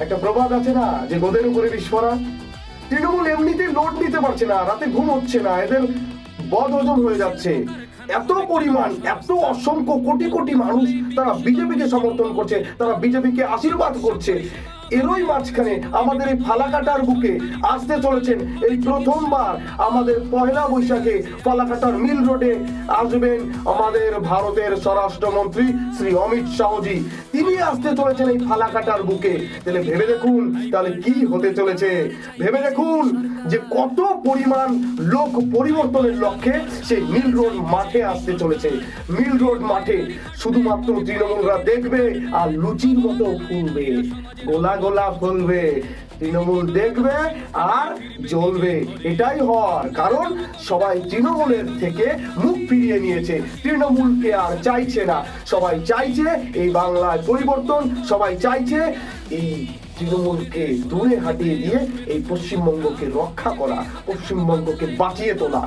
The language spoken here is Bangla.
একটা প্রবাদ আছে না যে গোদের উপরে বিস্ফোরণ। তৃণমূল এমনিতেই লোড নিতে পারছে না, রাতে ঘুম হচ্ছে না, এদের বদ হজম হয়ে যাচ্ছে। এত পরিমাণ, এত অসংখ্য কোটি কোটি মানুষ তারা বিজেপিকে সমর্থন করছে, তারা বিজেপিকে আশীর্বাদ করছে। এরই মাঝখানে আমাদের এই ফালাকাটার বুকে আসতে চলেছেন এই প্রথমবার আমাদের পয়লা বৈশাখে ফালাকাটার মিল রোডে আসবেন আমাদের ভারতের স্বরাষ্ট্রমন্ত্রী শ্রী অমিত শাহজি। তিনি আসতে চলেছেন এই ফালাকাটার বুকে। তাহলে ভেবে দেখুন তাহলে কি হতে চলেছে, ভেবে দেখুন যে কত পরিমাণ লোক পরিবর্তনের লক্ষ্যে সেই মিল রোড মাঠে আসতে চলেছে। মিল রোড মাঠে শুধুমাত্র তৃণমূলরা দেখবে আর লুচির মতো ফুলবে, গোলা গোলা ফুলবে। তৃণমূল দেখবে আর জ্বলবে, এটাই হওয়ার কারণ সবাই তৃণমূলের থেকে মুখ ফিরিয়ে নিয়েছে, তৃণমূলকে আর চাইছে না। সবাই চাইছে এই বাংলায় পরিবর্তন, সবাই চাইছে এই তৃণমূলকে দূরে হাটিয়ে দিয়ে এই পশ্চিমবঙ্গকে রক্ষা করা, পশ্চিমবঙ্গকে বাঁচিয়ে তোলা।